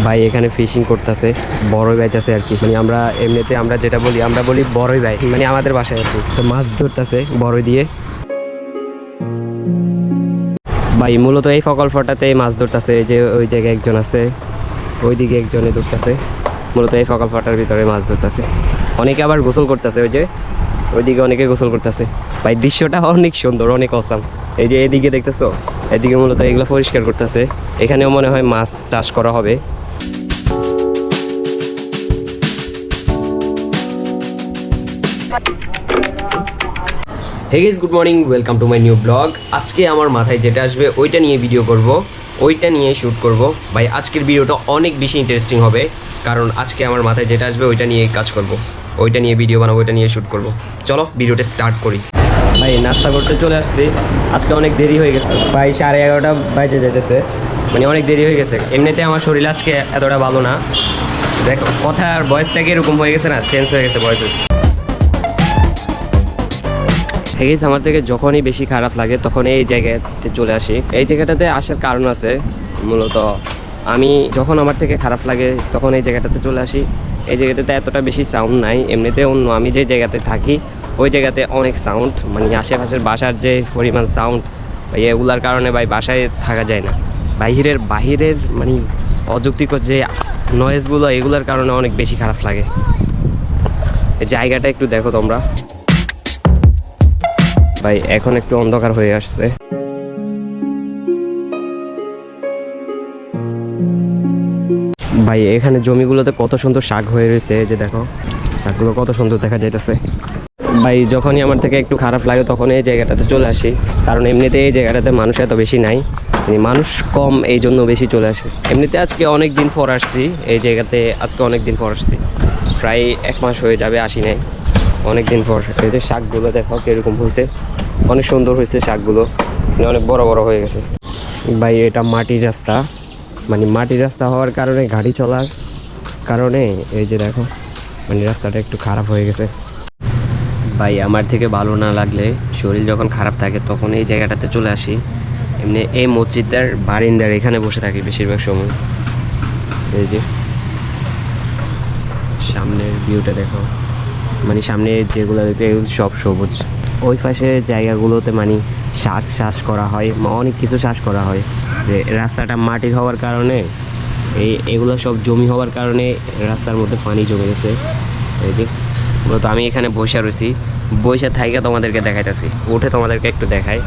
ভাই এখানে ফিশিং করতেছে, বড়ই বাইতেছে আর কি। মানে আমরা এমনিতে আমরা যেটা বলি, আমরা বলি বড়ই ভাই, মানে আমাদের বাসায় আর কি। তো মাছ ধরতেছে বড়ই দিয়ে। ভাই মূলত এই প্রকল্পটাতে মাছ ধরতেছে, যে ওই জায়গায় একজন আছে, ওইদিকে একজনে ধরতেছে। মূলত এই প্রকল্পটার ভিতরে মাছ ধরতেছে। অনেকে আবার গোসল করতেছে, ওই যে ওইদিকে অনেকে গোসল করতেছে। ভাই দৃশ্যটা অনেক সুন্দর, অনেক অসাম। এই যে এদিকে দেখতেছো, এদিকে মূলত এগুলো পরিষ্কার করতেছে। এখানেও মনে হয় মাছ চাষ করা হবে। Hey guys, good morning, welcome to my new blog. আজকে আমার মাথায় যেটা আসবে ওইটা নিয়ে ভিডিও করব, ওইটা নিয়ে শ্যুট করব। ভাই আজকের ভিডিওটা অনেক বেশি ইন্টারেস্টিং হবে, কারণ আজকে আমার মাথায় যেটা আসবে ওইটা নিয়ে কাজ করব, ওইটা নিয়ে ভিডিও বানাবো, ওইটা নিয়ে শ্যুট করব। চলো ভিডিওটা স্টার্ট করি। ভাই নাস্তা করতে চলে আসছি, আজকে অনেক দেরি হয়ে গেছে। ভাই 11:30 বাজে যেতেছে, মানে অনেক দেরি হয়ে গেছে। এমনিতে আমার শরীর আজকে এতটা ভালো না, দেখো কথার ভয়েসটাকে এরকম হয়ে গেছে না, চেঞ্জ হয়ে গেছে ভয়েসে। হেগেস আমার থেকে যখনই বেশি খারাপ লাগে তখন এই জায়গাতে চলে আসি। এই জায়গাটাতে আসার কারণ আছে, মূলত আমি যখন আমার থেকে খারাপ লাগে তখন এই জায়গাটাতে চলে আসি। এই জায়গাটাতে এতটা বেশি সাউন্ড নাই, এমনিতে অন্য আমি যে জায়গাতে থাকি ওই জায়গাতে অনেক সাউন্ড, মানে আশেপাশের বাসার যে পরিমাণ সাউন্ড, ভাই এগুলার কারণে ভাই বাসায় থাকা যায় না। বাহিরের মানে অযৌক্তিক যে নয়েজগুলো, এগুলোর কারণে অনেক বেশি খারাপ লাগে। এই জায়গাটা একটু দেখো তোমরা। ভাই এখন একটু অন্ধকার হয়ে আসছে। ভাই এখানে জমিগুলোতে কত সুন্দর শাক হয়ে রয়েছে, এই যে দেখো শাকগুলো কত সুন্দর দেখা যাইতেছে। ভাই যখনই আমার থেকে একটু খারাপ লাগে তখন এই জায়গাটাতে চলে আসি, কারণ এমনিতে এই জায়গাটাতে মানুষ এত বেশি নাই, মানে মানুষ কম, এই জন্য বেশি চলে আসে। এমনিতে আজকে অনেক দিন পর আসছি এই জায়গাতে, আজকে অনেক দিন পর আসছি, প্রায় 1 মাস হয়ে যাবে আসি নাই, অনেক দিন পর। এই যে শাকগুলো দেখো কীরকম হয়েছে, অনেক সুন্দর হয়েছে শাকগুলো, অনেক বড় বড় হয়ে গেছে। ভাই এটা মাটির রাস্তা, মানে মাটির রাস্তা হওয়ার কারণে গাড়ি চলার কারণে এই যে দেখো মানে রাস্তাটা একটু খারাপ হয়ে গেছে। ভাই আমার থেকে ভালো না লাগলে, শরীর যখন খারাপ থাকে তখন এই জায়গাটাতে চলে আসি। এমনি এই মসজিদের বারিন্দার এখানে বসে থাকি বেশিরভাগ সময়। এই যে সামনের ভিউটা দেখো, মানে সামনে যেগুলো দেখতে সব সবুজ। ওই পাশে জায়গাগুলোতে মানে শাক চাষ করা হয়, অনেক কিছু চাষ করা হয়। যে রাস্তাটা মাটির হওয়ার কারণে এগুলো সব জমি হওয়ার কারণে রাস্তার মধ্যে পানি জমে গেছে। এই যে মূলত আমি এখানে বসে রয়েছি, বসে থাইকা তোমাদেরকে দেখাইতেছি, উঠে তোমাদেরকে একটু দেখাই।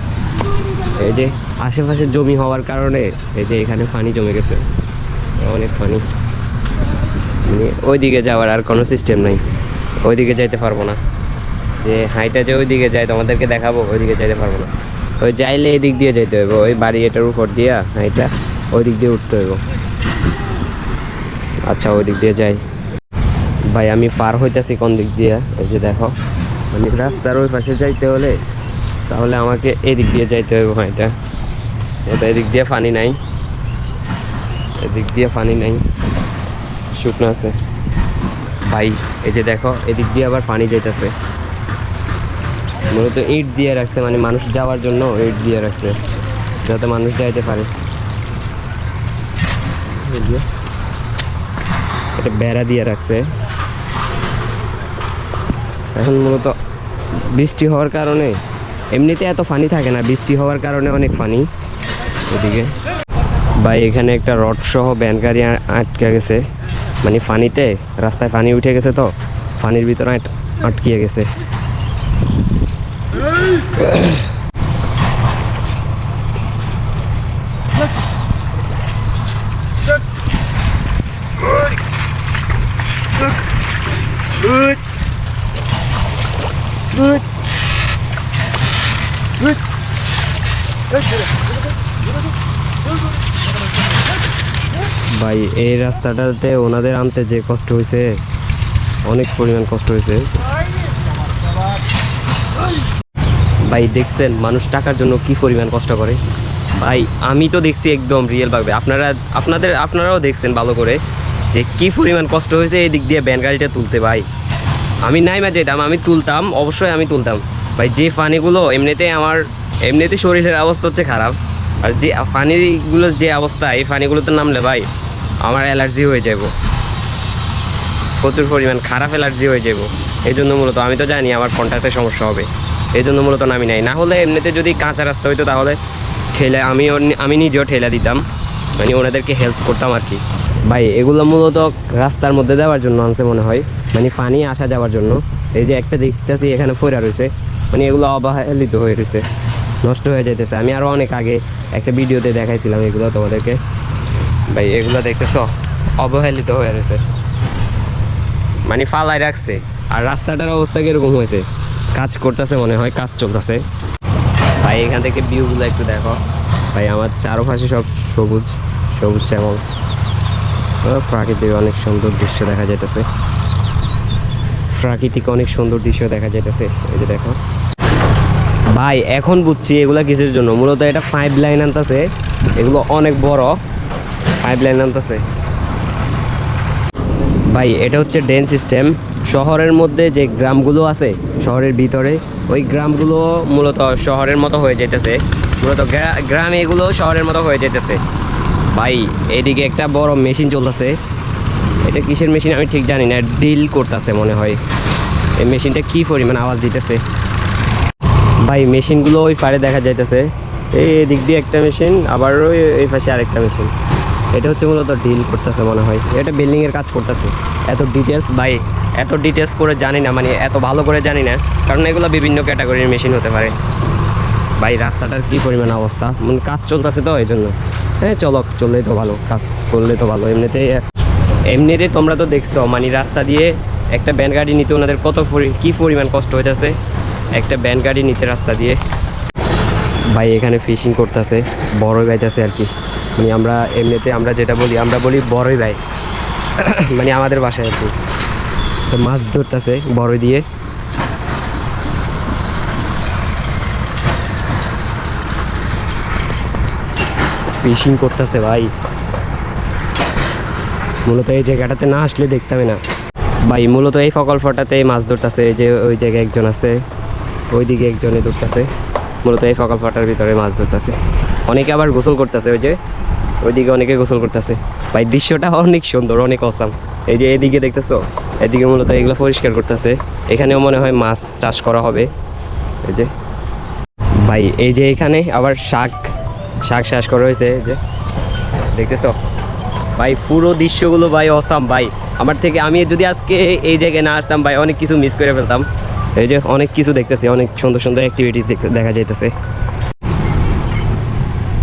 এই যে আশেপাশে জমি হওয়ার কারণে এই যে এখানে পানি জমে গেছে, অনেক পানি, মানে ওইদিকে যাওয়ার আর কোনো সিস্টেম নাই, ওইদিকে যাইতে পারবো না। যে হাইটা যে ওইদিকে যায় তোমাদেরকে দেখাবো, ওইদিকে যাইতে পারবো না। ওই যাইলে এদিক দিয়ে যেতে হইব, ওই বাড়ি এটার উপর দিয়া হাইটা ওই দিক দিয়ে উঠতে হইব। আচ্ছা ওই দিক দিয়ে যাই। ভাই আমি পার হইতেছি কোন দিক দিয়ে, এই যে দেখো মানে রাস্তার ওই পাশে যাইতে হলে তাহলে আমাকে এদিক দিয়ে যাইতে হইব। হাইটা এটা এদিক দিয়ে পানি নাই, এদিক দিয়ে পানি নাই, শুকনো আছে। ভাই এই যে দেখো এদিক দিয়ে আবার পানি যাইতেছে, মূলত ইট দিয়ে রাখছে, মানে মানুষ যাওয়ার জন্য ইট দিয়ে রাখছে যাতে মানুষ যাইতে পারে। এটা বেড়া দিয়ে রাখছে। এখন মূলত বৃষ্টি হওয়ার কারণে, এমনিতে এত পানি থাকে না, বৃষ্টি হওয়ার কারণে অনেক পানি ওদিকে। ভাই এখানে একটা রড সহ ভ্যান গাড়ি আটকে গেছে, মানে পানিতে, রাস্তায় পানি উঠে গেছে, তো পানির ভিতরে আটকিয়ে গেছে। ভাই এই রাস্তাটাতে ওনাদের আনতে যে কষ্ট হয়েছে, অনেক পরিমাণ কষ্ট হয়েছে। ভাই দেখছেন মানুষ টাকার জন্য কি পরিমাণ কষ্ট করে। ভাই আমি তো দেখছি একদম রিয়েলভাবে, আপনারাও দেখছেন ভালো করে যে কি পরিমাণ কষ্ট হয়েছে এই দিক দিয়ে ভ্যান গাড়িটা তুলতে। ভাই আমি নাইমা যেতাম, আমি তুলতাম, অবশ্যই আমি তুলতাম। ভাই যে পানিগুলো, এমনিতে শরীরের অবস্থা হচ্ছে খারাপ, আর যে পানিগুলোর যে অবস্থা, এই পানিগুলোতে নামলে ভাই আমার অ্যালার্জি হয়ে যাব, প্রচুর পরিমাণ খারাপ অ্যালার্জি হয়ে যাব। এই জন্য মূলত আমি তো জানি আমার ফোনটাতে সমস্যা হবে, এই জন্য মূলত নামি নাই। না হলে এমনিতে যদি কাঁচা রাস্তা হইতো তাহলে ঠেলে আমি নিজেও ঠেলা দিতাম, মানে ওনাদেরকে হেল্প করতাম আর কি। ভাই এগুলো মূলত রাস্তার মধ্যে দেওয়ার জন্য আনছে মনে হয়, মানে পানি আসা যাওয়ার জন্য। এই যে একটা দেখতেছি এখানে ফোরা রয়েছে, মানে এগুলো অবহেলিত হয়ে রয়েছে, নষ্ট হয়ে যেতেছে। আমি আরও অনেক আগে একটা ভিডিওতে দেখাইছিলাম এগুলো তোমাদেরকে। ভাই এগুলো দেখতেছ অবহেলিত হয়ে রয়েছে, মানে ফালাই রাখছে। আর রাস্তাটার অবস্থা কীরকম হয়েছে, কাজ করতেছে মনে হয়, কাজ চলতেছে। ভাই এখান থেকে ভিউগুলো একটু দেখো ভাই, আমার চারপাশে সব সবুজ সবুজ শ্যামল, প্রাকৃতিক অনেক সুন্দর দৃশ্য দেখা যাইতেছে, প্রাকৃতিক অনেক সুন্দর দৃশ্য দেখা যাইতেছে। এই যে দেখো ভাই, এখন বুঝছি এগুলা কিসের জন্য। মূলত এটা 5 লাইন আনতেছে, এগুলো অনেক বড় 5 লাইন আনতেছে। ভাই এটা হচ্ছে ড্রেন সিস্টেম। শহরের মধ্যে যে গ্রামগুলো আছে, শহরের ভিতরে ওই গ্রামগুলো মূলত শহরের মতো হয়ে যাইতেছে, মূলত গ্রামে এগুলো শহরের মতো হয়ে যাইতেছে। ভাই এইদিকে একটা বড় মেশিন চলতেছে, এটা কিসের মেশিন আমি ঠিক জানি না, ডিল করতেছে মনে হয়। এই মেশিনটা কী পরিমাণ আওয়াজ দিতেছে ভাই। মেশিনগুলো ওই পারে দেখা যাইতেছে, এই দিক দিয়ে একটা মেশিন, আবার ওই পাশে আরেকটা মেশিন। এটা হচ্ছে মূলত ডিল করতেছে মনে হয়, এটা বিল্ডিংয়ের কাজ করতেছে। এত ডিটেলস ভাই, এত ডিটেলস করে জানি না, মানে এত ভালো করে জানি না, কারণ এগুলো বিভিন্ন ক্যাটাগরির মেশিন হতে পারে। ভাই রাস্তাটার কী পরিমাণ অবস্থা, মানে কাজ চলতেছে তো এই জন্য। হ্যাঁ চলো, চললেই তো ভালো, কাজ করলে তো ভালো। এমনিতেই তোমরা তো দেখছো, মানে রাস্তা দিয়ে একটা ভ্যান গাড়ি নিতে ওনাদের কী পরিমাণ কষ্ট হইতেছে, একটা ভ্যান গাড়ি নিতে রাস্তা দিয়ে। ভাই এখানে ফিশিং করতেছে, বড়ই বাইতেছে আর কি, মানে আমরা এমনিতে আমরা যেটা বলি, আমরা বলি বড়ই ভাই, মানে আমাদের বাসায় আর কি। তো মাছ ধরতেছে বড়ই দিয়ে। ফিশিং করতেছে ভাই, মূলত এই জায়গাটাতে না আসলে দেখতে না ভাই। মূলত এই প্রকল্পটাতে মাছ ধরতেছে, এই যে ওই জায়গায় একজন আছে, ওইদিকে একজনে ধরতেছে, মূলত এই প্রকল্পটার ভিতরে মাছ ধরতেছে। অনেকে আবার গোসল করতেছে, ওই যে ওইদিকে অনেকে গোসল করতেছে। ভাই দৃশ্যটা অনেক সুন্দর, অনেক অসাম। এই যে এদিকে দেখতেছো, এদিকে মূলত এগুলো পরিষ্কার করতেছে। এখানেও মনে হয় মাছ চাষ করা হবে। এই যে ভাই, এই যে এখানে আবার শাক চাষ করা হয়েছে, এই যে দেখতেছো ভাই। পুরো দৃশ্যগুলো ভাই অসাম ভাই। আমি যদি আজকে এই জায়গায় না আসতাম ভাই, অনেক কিছু মিস করে ফেলতাম। এই যে অনেক কিছু দেখতেছি, অনেক সুন্দর সুন্দর অ্যাক্টিভিটিস দেখা যাইতেছে।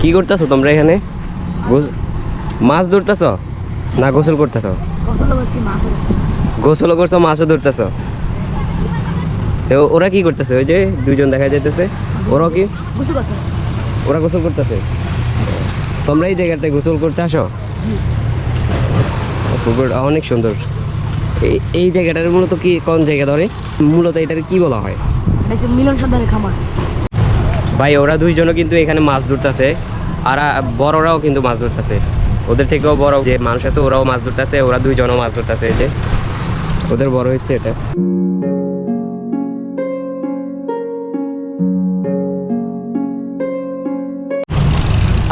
কি করতেছো তোমরা এখানে? মাছ ধরতেছো না গোসল করতেছো? গোসলও করছো, মাছও ধরতেছো। ওরা কি করতেছে? ওই যে দুইজন দেখা যাইতেছে, ওরা গোসল করতেছে। তোমরা এই জায়গাটায় গোসল করতে আসো? পুকুরটা অনেক সুন্দর। এই জায়গাটার মূলত কি কোন জায়গা ধরে, মূলত এটার কি বলা হয়? মিলন সর্দারের খামার। ভাই ওরা দুইজনও কিন্তু এখানে মাছ ধরতেছে, আর বড়রাও কিন্তু মাছ ধরতেছে। ওদের থেকেও বড় যে মানুষ আছে ওরাও মাছ ধরতেছে, ওরা দুইজনও মাছ ধরতেছে। এই যে ওদের বড় হচ্ছে এটা।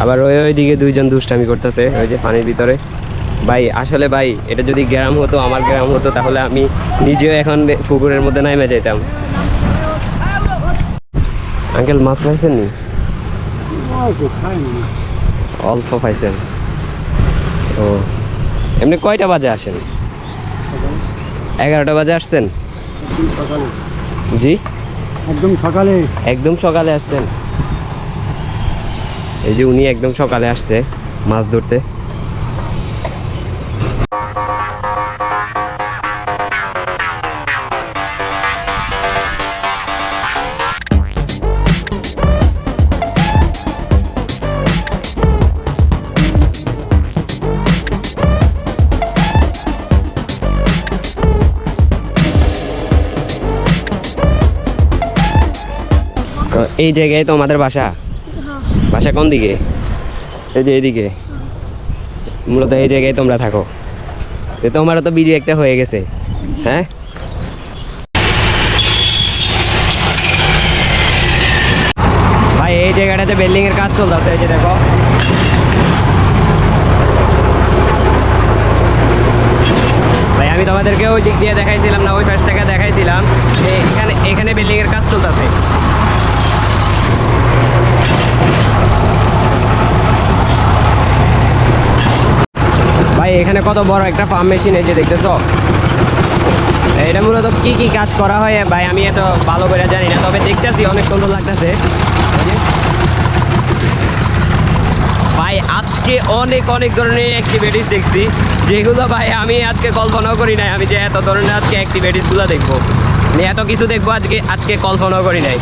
আবার ওইদিকে দুইজন দুষ্টামি করতেছে ওই যে পানির ভিতরে। ভাই আসলে ভাই এটা যদি গ্রাম হতো, আমার গ্রাম হতো, তাহলে আমি নিজেও এখন পুকুরের মধ্যে নামে যেতাম। আঙ্কেল মাছ পাইছেন নি? অল্প পাইছেন। ও এমনি কয়টা বাজে আসেন? 11টা বাজে আসছেন? জি একদম সকালে আসছেন। এই যে উনি একদম সকালে আসছে মাছ ধরতে। এই জায়গায় তো আমাদের বাসা। বাসা কোন দিকে? এই যে এইদিকে, মূলত এই জায়গায় তোমরা থাকো। তোমারও তো ভিডিও একটা হয়ে গেছে। হ্যাঁ ভাই ভাই এই জায়গাটাতে বিল্ডিং এর কাজ চলতেছে, এই যে দেখো। ভাই আমি তোমাদেরকে ওই দিক দিয়ে দেখাইছিলাম না, ওই পাশ থেকে দেখাইছিলাম যে এখানে বিল্ডিং এর কাজ চলতেছে। ভাই এখানে কত বড় একটা পাম্প মেশিন, এই যে দেখতেছো। এটা মূলত কি কি কাজ করা হয় ভাই আমি এত ভালো করে জানি না, তবে দেখতেছি অনেক সুন্দর লাগতেছে। ভাই আজকে অনেক অনেক ধরনের অ্যাক্টিভিটিস দেখছি, যেগুলো ভাই আমি আজকে কল্পনাও করি নাই আমি যে এত ধরনের আজকে অ্যাক্টিভিটিসগুলো দেখবো, আমি এত কিছু দেখবো আজকে কল্পনাও করি নাই।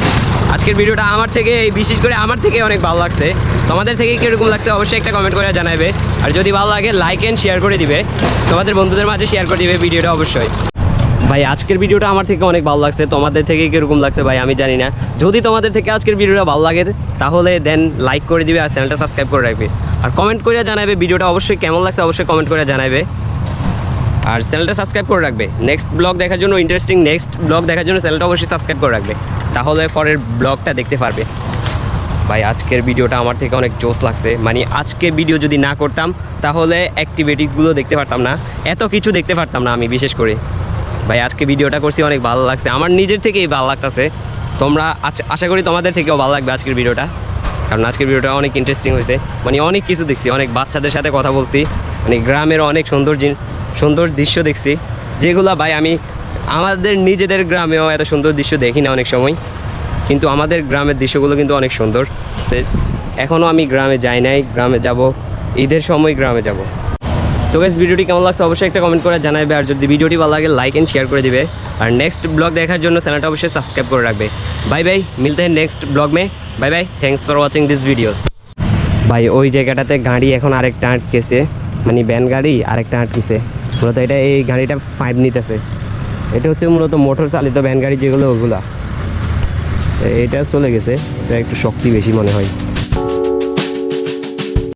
আজকের ভিডিওটা আমার থেকে, বিশেষ করে আমার থেকে অনেক ভালো লাগছে। তোমাদের থেকে কীরকম লাগছে অবশ্যই একটা কমেন্ট করে জানাবে, আর যদি ভালো লাগে লাইক অ্যান্ড শেয়ার করে দিবে, তোমাদের বন্ধুদের মাঝে শেয়ার করে দিবে ভিডিওটা অবশ্যই। ভাই আজকের ভিডিওটা আমার থেকে অনেক ভালো লাগছে, তোমাদের থেকে কীরকম লাগছে ভাই আমি জানি না। যদি তোমাদের থেকে আজকের ভিডিওটা ভালো লাগে তাহলে দেন লাইক করে দিবে আর চ্যানেলটা সাবস্ক্রাইব করে রাখবে, আর কমেন্ট করে জানাবে ভিডিওটা অবশ্যই কেমন লাগছে, অবশ্যই কমেন্ট করে জানাবে, আর চ্যানেলটা সাবস্ক্রাইব করে রাখবে। নেক্সট ব্লগ দেখার জন্য, ইন্টারেস্টিং নেক্সট ব্লগ দেখার জন্য চ্যানেলটা অবশ্যই সাবস্ক্রাইব করে রাখবে, তাহলে পরের ব্লগটা দেখতে পারবে। ভাই আজকের ভিডিওটা আমার থেকে অনেক জোস লাগছে, মানে আজকে ভিডিও যদি না করতাম তাহলে অ্যাক্টিভিটিসগুলো দেখতে পারতাম না, এত কিছু দেখতে পারতাম না আমি বিশেষ করে। ভাই আজকে ভিডিওটা করছি অনেক ভালো লাগছে, আমার নিজের থেকেই ভালো লাগতেছে। তোমরা আশা করি তোমাদের থেকেও ভালো লাগবে আজকের ভিডিওটা, কারণ আজকের ভিডিওটা অনেক ইন্টারেস্টিং হয়েছে। মানে অনেক কিছু দেখছি, অনেক বাচ্চাদের সাথে কথা বলছি, মানে গ্রামের অনেক সুন্দর দৃশ্য দেখছি, যেগুলো ভাই আমি আমাদের নিজেদের গ্রামেও এত সুন্দর দৃশ্য দেখি না অনেক সময়, কিন্তু আমাদের গ্রামের দৃশ্যগুলো কিন্তু অনেক সুন্দর। তো এখনও আমি গ্রামে যাই নাই, গ্রামে যাব, ঈদের সময় গ্রামে যাব। তো গাইস ভিডিওটি কেমন লাগছে অবশ্যই একটা কমেন্ট করে জানাবে, আর যদি ভিডিওটি ভালো লাগে লাইক এন্ড শেয়ার করে দিবে, আর নেক্সট ব্লগ দেখার জন্য চ্যানেলটা অবশ্যই সাবস্ক্রাইব করে রাখবে। বাই বাই, মিলতে हैं next blog May. Bye bye, thanks for watching this videos. ভাই ওই জায়গাটাতে গাড়ি এখন আরেকটা আটকেছে, মানে ভ্যান গাড়ি আরেকটা আটকেছে, মূলত এটা এই গাড়িটা 5 নিতেছে। এটা হচ্ছে মূলত মোটর চালিত ভ্যান গাড়ি যেগুলো, ওগুলা এটা চলে গেছে, এটা একটু শক্তি বেশি মনে হয়।